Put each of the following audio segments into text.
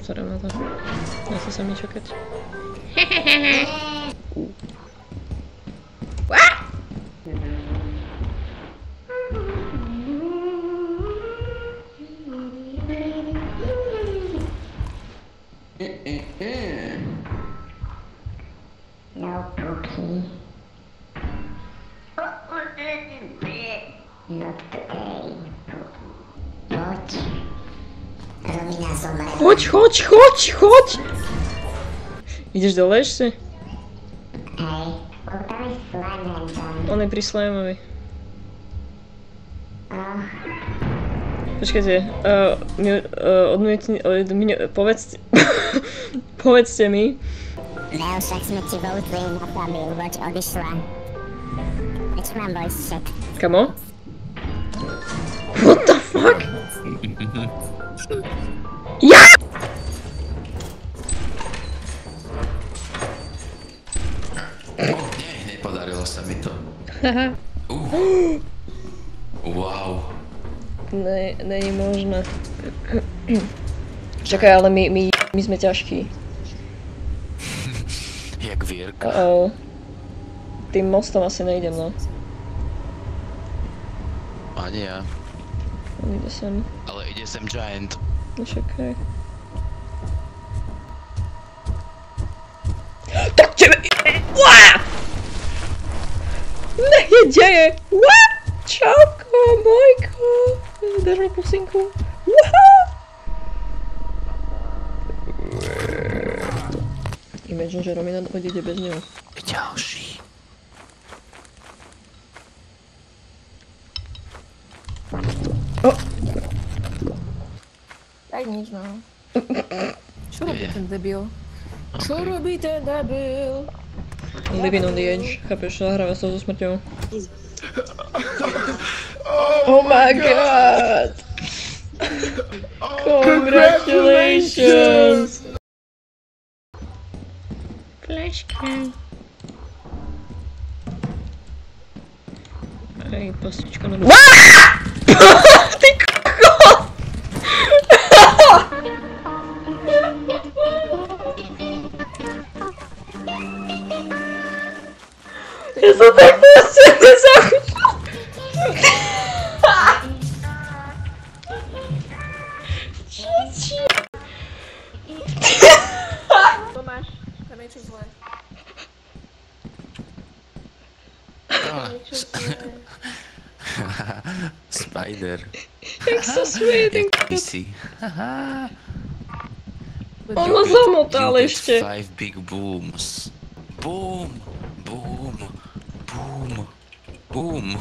Sorry na to. Nechce sa mi čakať. No cookie. Not today. Chodź. Romina zomrela. Chodź! Ideš dole ešte? Hej, tam je slime tam. On je pri slimeovi. Počkajte, povedzte mi. Leo, však sme ti voutli na tabil, loď odišla. Veď mám voice chat. Kamo? What the fuck? Ja! Nepodarilo sa mi to. Wow. Není možné. Čakaj, ale my sme ťažkí. Jak Vierka. Tým mostom asi nejdem, no. Ani ja. On ide sem. Ale ide sem Giant. No čakaj. Tak tebe... Nejedeje! Čauko, mojko! Dáš mi pusinku? Imagine, že Romina odíde bez neho. Ďalší. Aj nič, no. Čo robí ten debil? Čo robí ten debil? Living on the edge, chápeš, zahráva sa so smrťou. Oh my god! Congratulations! Flaška. Aj pastička na dole. Ty kokos! Ja som tak postupne zachodil. Tomáš, tam je čo zlé. Spider. Jak sa smeje ten PC. On ma zamotal ešte. 5 big booms. Boom. Boom. Boom. Boom.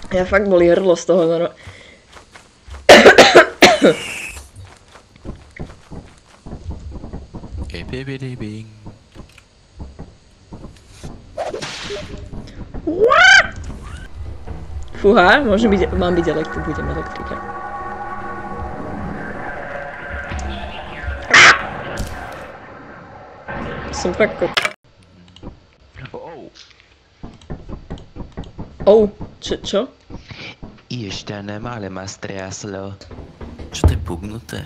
Ja fakt boli hrdlo z toho, no. Fúha, mám byť elektrik, budem elektrika. Som fakt čo? Ešte nemále ma striaslo. Čo to je pugnuté?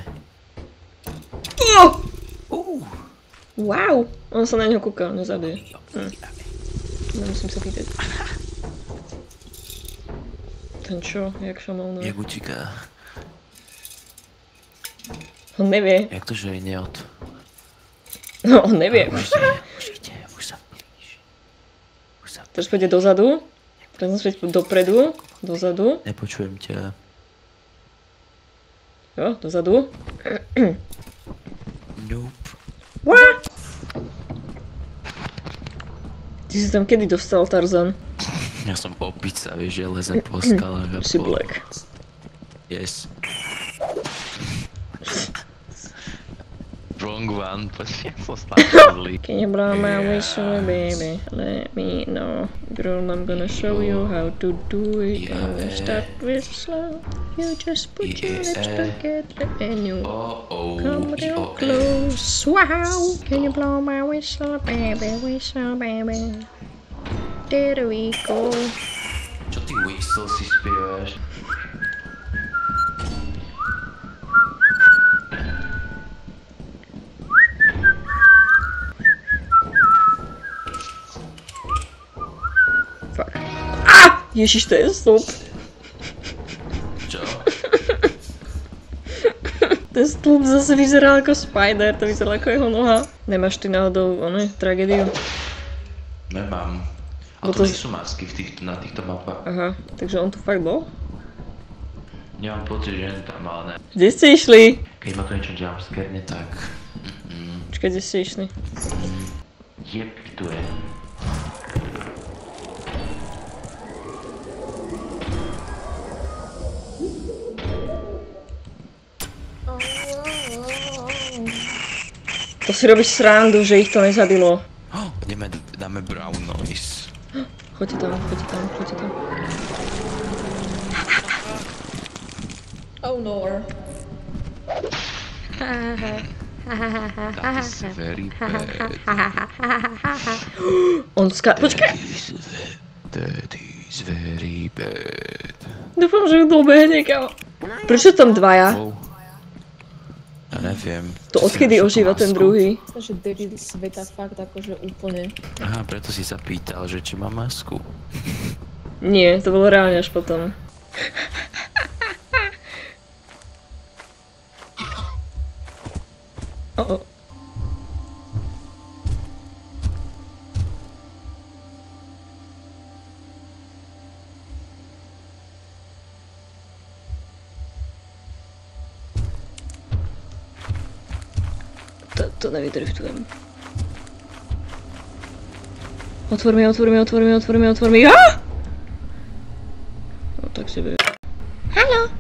Wow! On sa na neho kúka, nezabije. Nemusím sa pýtať. Ten čo? Jak sa mal na... Jak utíka. On nevie. Jak to, že je neod? No, on nevie. Už sa blíži. Teraz pôjde dozadu. Teraz späť dopredu. Dozadu. Nepočujem ťa. Jo, dozadu. Nope. What? Ty si tam kedy dostal, Tarzan? Ja som opica, vieš, že leze po skalách a po... Si black. Yes. Wrong one, počkej, som strašne zlý. Can you blow my whistle, baby? Let me know. Girl, I'm gonna show you how to do it. I'm gonna start real slow. You just put your lips together and you come real close. Wow! Can you blow my whistle, baby? Whistle, baby. There we go. Čo ty whistle si spievaš? Fuck. Ah! Ježiš, to je stĺp. Čo? Ten stĺp zase vyzerá ako Spider, to vyzerá ako jeho noha. Nemáš ty náhodou, tragédiu? Nemám. Ale to nie sú masky na týchto mapách. Aha, takže on tu fakt bol? Nemám pocit, že tam, ale ne. Kde ste išli? Keď ma to niečo jumpscarne, tak... Počkaj, kde ste išli? Jeb, tu je. To si robíš srandu, že ich to nezabilo. Dáme brown noise. Choďte tam, choďte tam, choďte tam. Oh no. That is very bad. On počkaj! That is very bad. Dúfam, že ho dobehne, kámo. Prečo tam dvaja? Ja neviem. To odkedy ožíva ten druhý? Že debil sveta fakt akože úplne. Aha, preto si sa pýtal, že či má masku. Nie, to bolo reálne až potom. Oh. To nevydriftujem. Otvor mi, otvor mi, otvor mi, otvor mi, otvor mi. Ah! No tak si vie. Haló?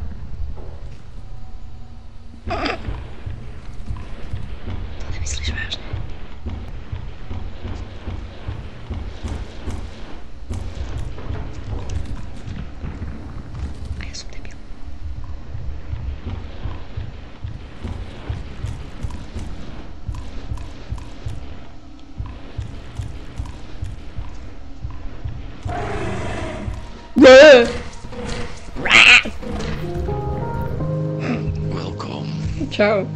To nemyslíš vážne? A ja som debil. Welcome. Čau.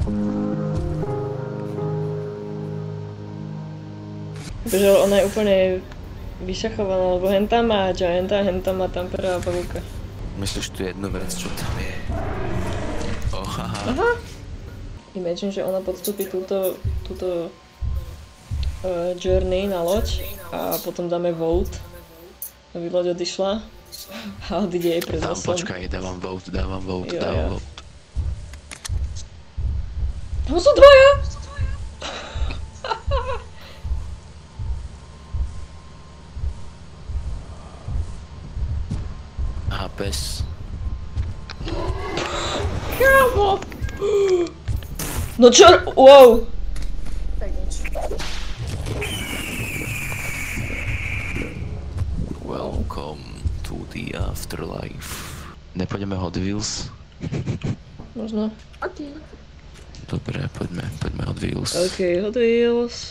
Bože, ona je úplne vyšachovaná, lebo hen tam má Gianta, hen tam má tam prvá pavúka. Myslíš tu jednu vec, čo tam je? Oh, haha. Aha. Imagine, že ona podstúpi túto journey na loď a potom dáme vote, aby loď odišla a odíde jej pred nosom. Počkaj, dávam vote. Tam sú dvaja! Aha, pes. Kámo! No čo? Wow! Tak nič. Welcome to the afterlife. Nepôjdeme Hot Wheels? Možno. OK. Dobre, poďme Hot Wheels. OK, Hot Wheels.